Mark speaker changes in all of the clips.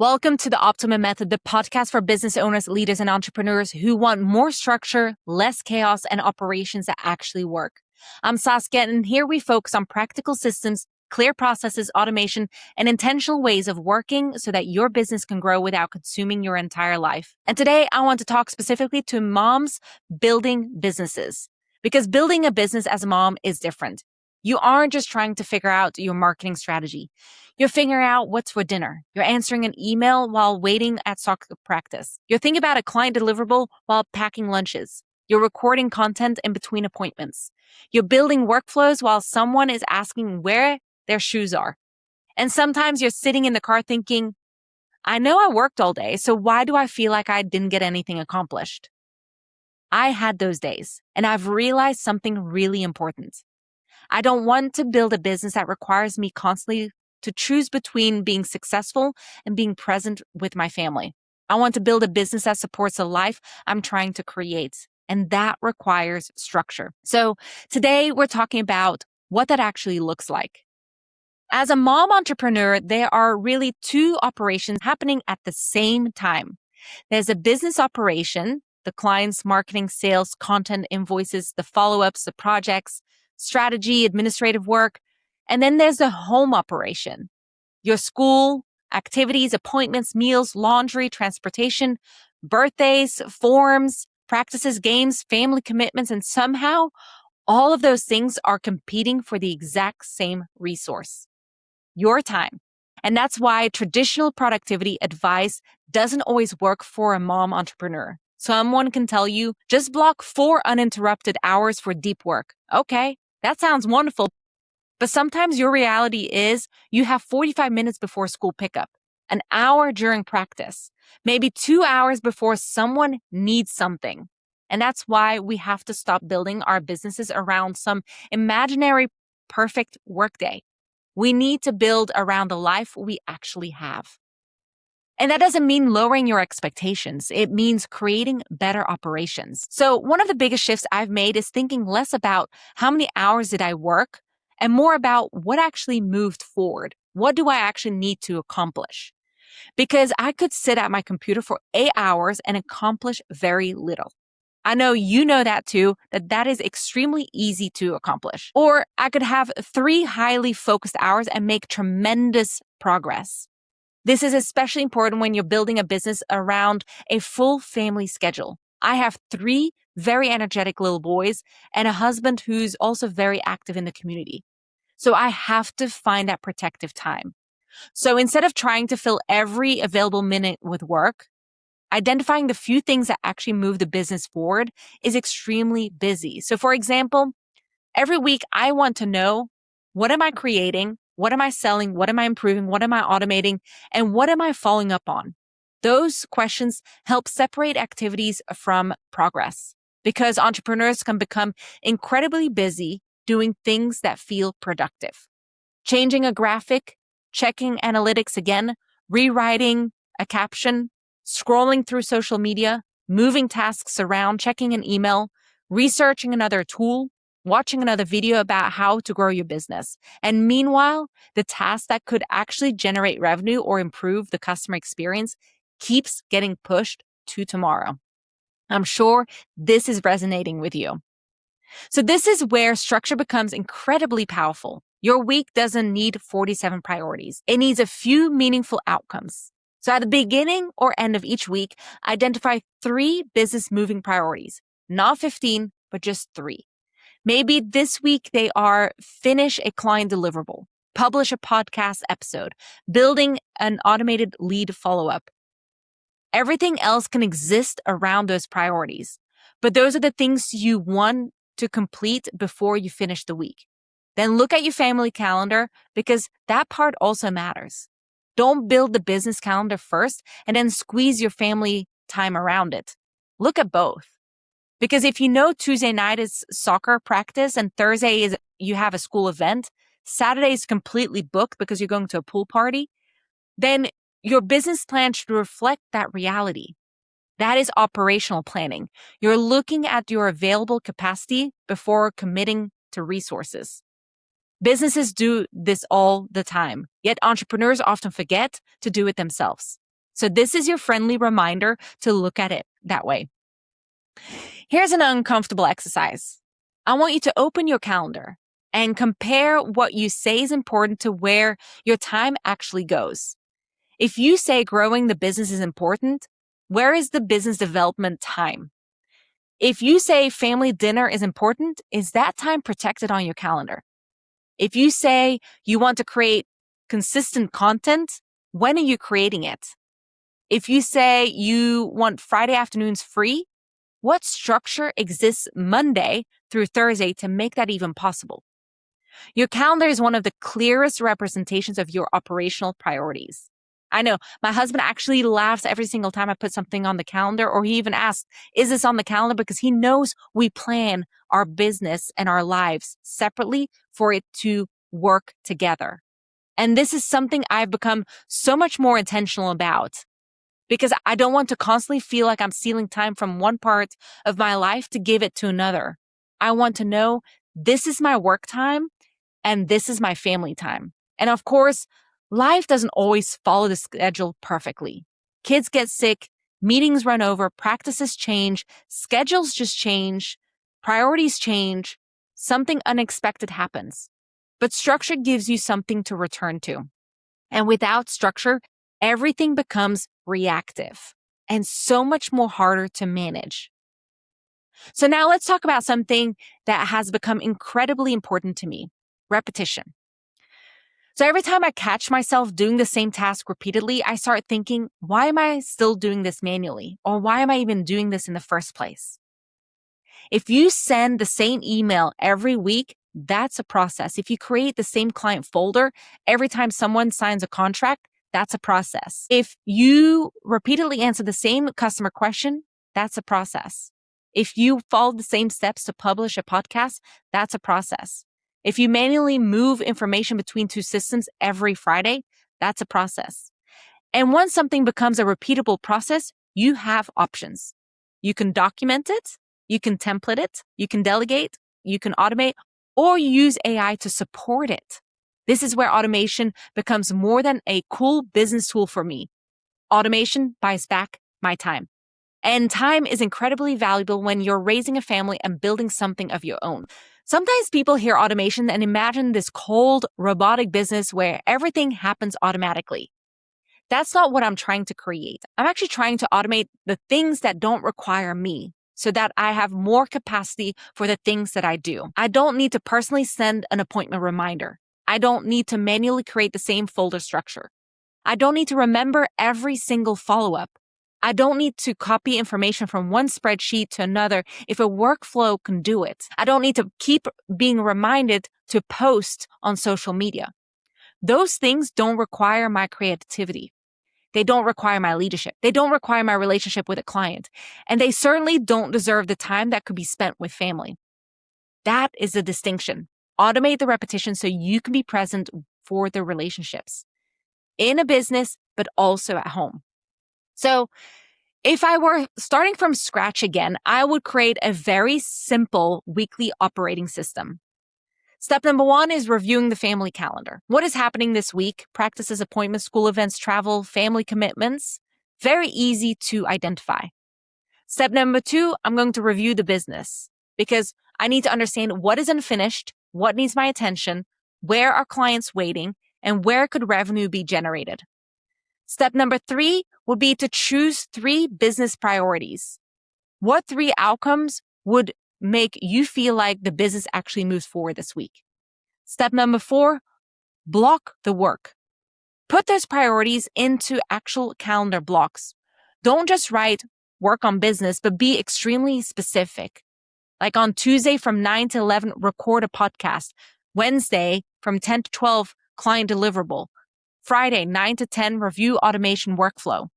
Speaker 1: Welcome to the Optima Method, the podcast for business owners, leaders, and entrepreneurs who want more structure, less chaos, and operations that actually work. I'm Saskia, and here we focus on practical systems, clear processes, automation, and intentional ways of working so that your business can grow without consuming your entire life. And today, I want to talk specifically to moms building businesses, because building a business as a mom is different. You aren't just trying to figure out your marketing strategy. You're figuring out what's for dinner. You're answering an email while waiting at soccer practice. You're thinking about a client deliverable while packing lunches. You're recording content in between appointments. You're building workflows while someone is asking where their shoes are. And sometimes you're sitting in the car thinking, I know I worked all day, so why do I feel like I didn't get anything accomplished? I had those days, and I've realized something really important. I don't want to build a business that requires me constantly to choose between being successful and being present with my family. I want to build a business that supports the life I'm trying to create, and that requires structure. So today we're talking about what that actually looks like. As a mom entrepreneur, there are really two operations happening at the same time. There's a business operation, the client's marketing, sales, content, invoices, the follow-ups, the projects, strategy, administrative work. And then there's the home operation, your school, activities, appointments, meals, laundry, transportation, birthdays, forms, practices, games, family commitments, and somehow all of those things are competing for the exact same resource, your time. And that's why traditional productivity advice doesn't always work for a mom entrepreneur. Someone can tell you, just block 4 uninterrupted hours for deep work. Okay, that sounds wonderful. But sometimes your reality is you have 45 minutes before school pickup, an hour during practice, maybe 2 hours before someone needs something. And that's why we have to stop building our businesses around some imaginary perfect workday. We need to build around the life we actually have. And that doesn't mean lowering your expectations. It means creating better operations. So one of the biggest shifts I've made is thinking less about how many hours did I work and more about what actually moved forward. What do I actually need to accomplish? Because I could sit at my computer for 8 hours and accomplish very little. I know you know that too, that is extremely easy to accomplish. Or I could have 3 highly focused hours and make tremendous progress. This is especially important when you're building a business around a full family schedule. I have 3 very energetic little boys and a husband who's also very active in the community. So I have to find that protective time. So instead of trying to fill every available minute with work, identifying the few things that actually move the business forward is extremely busy. So for example, every week I want to know, what am I creating? What am I selling? What am I improving? What am I automating? And what am I following up on? Those questions help separate activities from progress, because entrepreneurs can become incredibly busy doing things that feel productive. Changing a graphic, checking analytics again, rewriting a caption, scrolling through social media, moving tasks around, checking an email, researching another tool, watching another video about how to grow your business. And meanwhile, the task that could actually generate revenue or improve the customer experience keeps getting pushed to tomorrow. I'm sure this is resonating with you. So this is where structure becomes incredibly powerful. Your week doesn't need 47 priorities. It needs a few meaningful outcomes. So at the beginning or end of each week, identify 3 business moving priorities, not 15, but just 3. Maybe this week they are finish a client deliverable, publish a podcast episode, building an automated lead follow-up. Everything else can exist around those priorities, but those are the things you want to complete before you finish the week. Then look at your family calendar, because that part also matters. Don't build the business calendar first and then squeeze your family time around it. Look at both. Because if you know Tuesday night is soccer practice and Thursday is you have a school event, Saturday is completely booked because you're going to a pool party, then your business plan should reflect that reality. That is operational planning. You're looking at your available capacity before committing to resources. Businesses do this all the time, yet entrepreneurs often forget to do it themselves. So this is your friendly reminder to look at it that way. Here's an uncomfortable exercise. I want you to open your calendar and compare what you say is important to where your time actually goes. If you say growing the business is important, where is the business development time? If you say family dinner is important, is that time protected on your calendar? If you say you want to create consistent content, when are you creating it? If you say you want Friday afternoons free, what structure exists Monday through Thursday to make that even possible? Your calendar is one of the clearest representations of your operational priorities. I know my husband actually laughs every single time I put something on the calendar, or he even asks, is this on the calendar? Because he knows we plan our business and our lives separately for it to work together. And this is something I've become so much more intentional about, because I don't want to constantly feel like I'm stealing time from one part of my life to give it to another. I want to know this is my work time and this is my family time. And of course, life doesn't always follow the schedule perfectly. Kids get sick, meetings run over, practices change, schedules just change, priorities change, something unexpected happens. But structure gives you something to return to. And without structure, everything becomes reactive and so much more harder to manage. So now let's talk about something that has become incredibly important to me: repetition. So every time I catch myself doing the same task repeatedly, I start thinking, why am I still doing this manually? Or why am I even doing this in the first place? If you send the same email every week, that's a process. If you create the same client folder every time someone signs a contract, that's a process. If you repeatedly answer the same customer question, that's a process. If you follow the same steps to publish a podcast, that's a process. If you manually move information between two systems every Friday, that's a process. And once something becomes a repeatable process, you have options. You can document it, you can template it, you can delegate, you can automate, or you use AI to support it. This is where automation becomes more than a cool business tool for me. Automation buys back my time. And time is incredibly valuable when you're raising a family and building something of your own. Sometimes people hear automation and imagine this cold, robotic business where everything happens automatically. That's not what I'm trying to create. I'm actually trying to automate the things that don't require me so that I have more capacity for the things that I do. I don't need to personally send an appointment reminder. I don't need to manually create the same folder structure. I don't need to remember every single follow-up. I don't need to copy information from one spreadsheet to another if a workflow can do it. I don't need to keep being reminded to post on social media. Those things don't require my creativity. They don't require my leadership. They don't require my relationship with a client. And they certainly don't deserve the time that could be spent with family. That is the distinction. Automate the repetition so you can be present for the relationships in a business, but also at home. So if I were starting from scratch again, I would create a very simple weekly operating system. Step number 1 is reviewing the family calendar. What is happening this week? Practices, appointments, school events, travel, family commitments. Very easy to identify. Step number 2, I'm going to review the business because I need to understand what is unfinished, what needs my attention, where are clients waiting, and where could revenue be generated. Step number 3 would be to choose 3 business priorities. What 3 outcomes would make you feel like the business actually moves forward this week? Step number 4, block the work. Put those priorities into actual calendar blocks. Don't just write work on business, but be extremely specific. Like on Tuesday from 9 to 11, record a podcast. Wednesday from 10 to 12, client deliverable. Friday, 9 to 10, review automation workflow.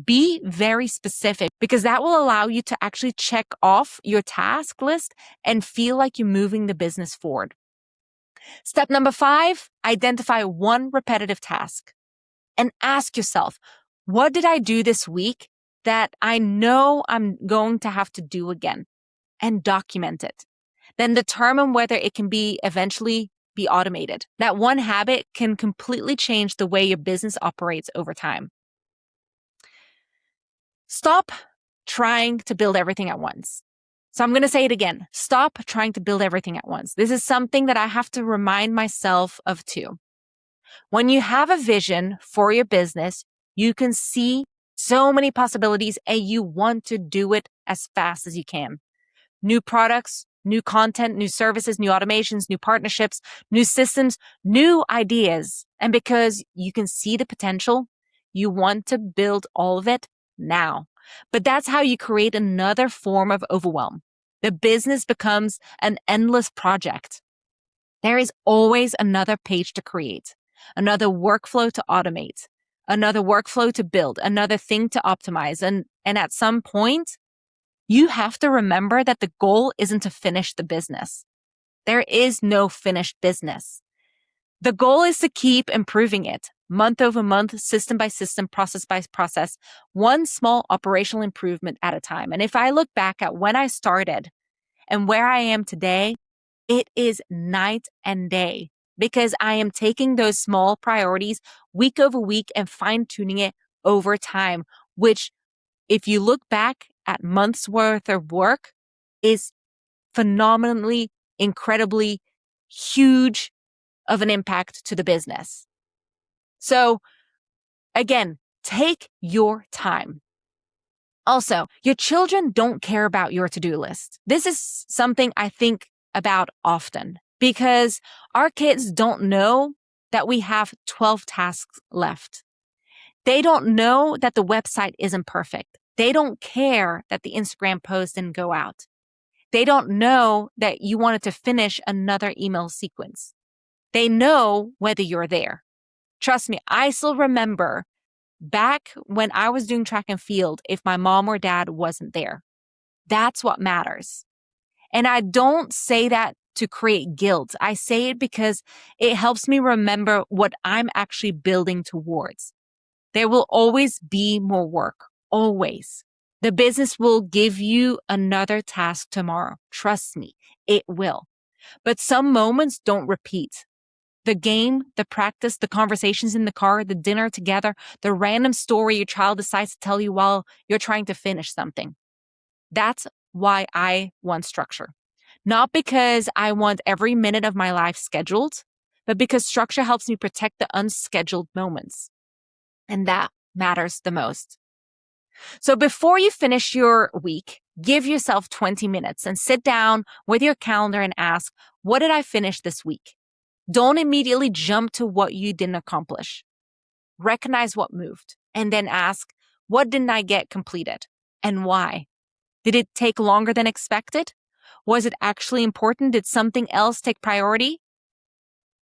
Speaker 1: Be very specific because that will allow you to actually check off your task list and feel like you're moving the business forward. Step number 5, identify one repetitive task and ask yourself, what did I do this week that I know I'm going to have to do again? And document it. Then determine whether it can eventually be automated. That one habit can completely change the way your business operates over time. Stop trying to build everything at once. So I'm going to say it again. Stop trying to build everything at once. This is something that I have to remind myself of too. When you have a vision for your business, you can see so many possibilities and you want to do it as fast as you can. New products, new content, new services, new automations, new partnerships, new systems, new ideas. And because you can see the potential, you want to build all of it now. But that's how you create another form of overwhelm. The business becomes an endless project. There is always another page to create, another workflow to automate, another workflow to build, another thing to optimize. And at some point, you have to remember that the goal isn't to finish the business. There is no finished business. The goal is to keep improving it month over month, system by system, process by process, one small operational improvement at a time. And if I look back at when I started and where I am today, it is night and day because I am taking those small priorities week over week and fine-tuning it over time, which if you look back at months worth of work is phenomenally, incredibly huge of an impact to the business. So again, take your time. Also, your children don't care about your to-do list. This is something I think about often because our kids don't know that we have 12 tasks left. They don't know that the website isn't perfect. They don't care that the Instagram post didn't go out. They don't know that you wanted to finish another email sequence. They know whether you're there. Trust me, I still remember back when I was doing track and field if my mom or dad wasn't there. That's what matters. And I don't say that to create guilt. I say it because it helps me remember what I'm actually building towards. There will always be more work, always. The business will give you another task tomorrow. Trust me, it will. But some moments don't repeat. The game, the practice, the conversations in the car, the dinner together, the random story your child decides to tell you while you're trying to finish something. That's why I want structure. Not because I want every minute of my life scheduled, but because structure helps me protect the unscheduled moments. And that matters the most. So before you finish your week, give yourself 20 minutes and sit down with your calendar and ask, what did I finish this week? Don't immediately jump to what you didn't accomplish. Recognize what moved and then ask, what didn't I get completed and why? Did it take longer than expected? Was it actually important? Did something else take priority?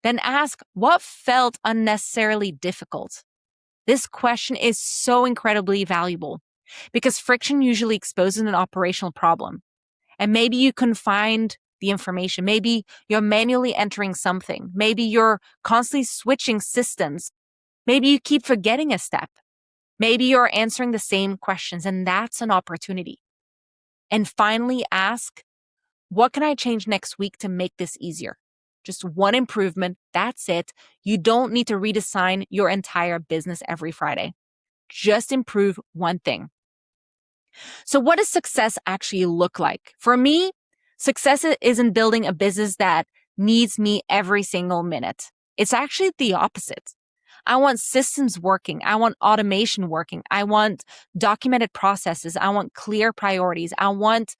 Speaker 1: Then ask, what felt unnecessarily difficult? This question is so incredibly valuable because friction usually exposes an operational problem. And maybe you couldn't find the information. Maybe you're manually entering something. Maybe you're constantly switching systems. Maybe you keep forgetting a step. Maybe you're answering the same questions, and that's an opportunity. And finally, ask, what can I change next week to make this easier? Just one improvement. That's it. You don't need to redesign your entire business every Friday. Just improve one thing. So what does success actually look like? For me, success isn't building a business that needs me every single minute. It's actually the opposite. I want systems working. I want automation working. I want documented processes. I want clear priorities. I want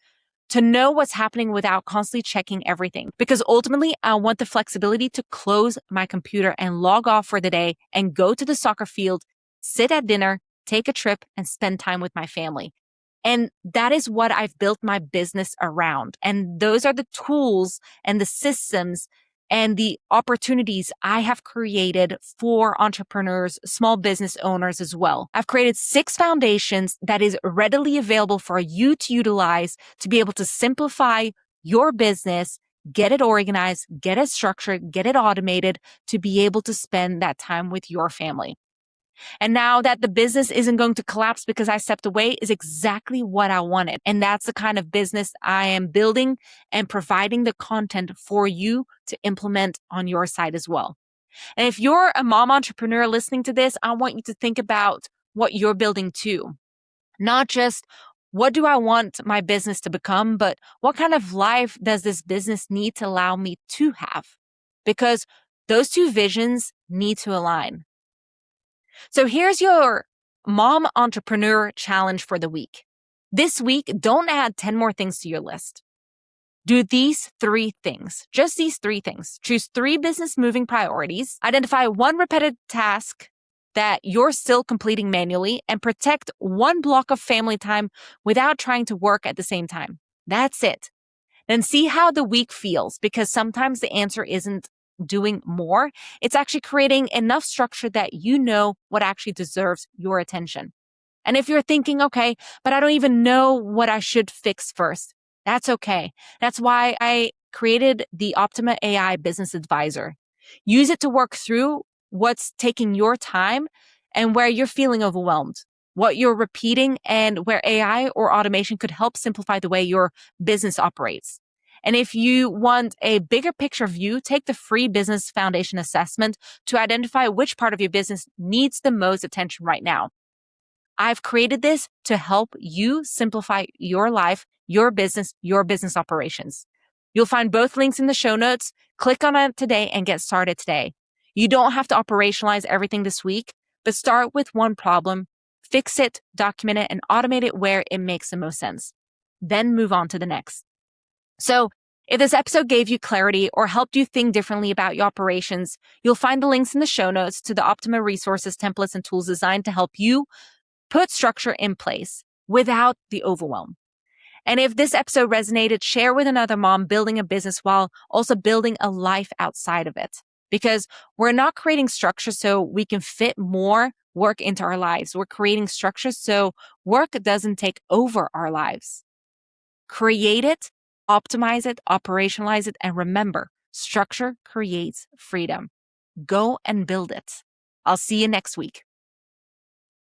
Speaker 1: to know what's happening without constantly checking everything. Because ultimately, I want the flexibility to close my computer and log off for the day and go to the soccer field, sit at dinner, take a trip, and spend time with my family. And that is what I've built my business around. And those are the tools and the systems and the opportunities I have created for entrepreneurs, small business owners as well. I've created 6 foundations that is readily available for you to utilize to be able to simplify your business, get it organized, get it structured, get it automated to be able to spend that time with your family. And now that the business isn't going to collapse because I stepped away is exactly what I wanted. And that's the kind of business I am building and providing the content for you to implement on your side as well. And if you're a mom entrepreneur listening to this, I want you to think about what you're building too. Not just what do I want my business to become, but what kind of life does this business need to allow me to have? Because those two visions need to align. So here's your mom entrepreneur challenge for the week. This week, don't add 10 more things to your list. Do these 3 things, just these 3 things. Choose 3 business moving priorities, identify 1 repetitive task that you're still completing manually, and protect 1 block of family time without trying to work at the same time. That's it. Then see how the week feels, because sometimes the answer isn't doing more. It's actually creating enough structure that you know what actually deserves your attention. And if you're thinking, okay, but I don't even know what I should fix first, that's okay. That's why I created the Optima AI Business Advisor. Use it to work through what's taking your time and where you're feeling overwhelmed, what you're repeating, and where AI or automation could help simplify the way your business operates. And if you want a bigger picture view, take the free business foundation assessment to identify which part of your business needs the most attention right now. I've created this to help you simplify your life, your business operations. You'll find both links in the show notes. Click on it today and get started today. You don't have to operationalize everything this week, but start with one problem, fix it, document it, and automate it where it makes the most sense. Then move on to the next. So if this episode gave you clarity or helped you think differently about your operations, you'll find the links in the show notes to the Optima resources, templates, and tools designed to help you put structure in place without the overwhelm. And if this episode resonated, share with another mom building a business while also building a life outside of it. Because we're not creating structure so we can fit more work into our lives. We're creating structure so work doesn't take over our lives. Create it, optimize it, operationalize it, and remember, structure creates freedom. Go and build it. I'll see you next week.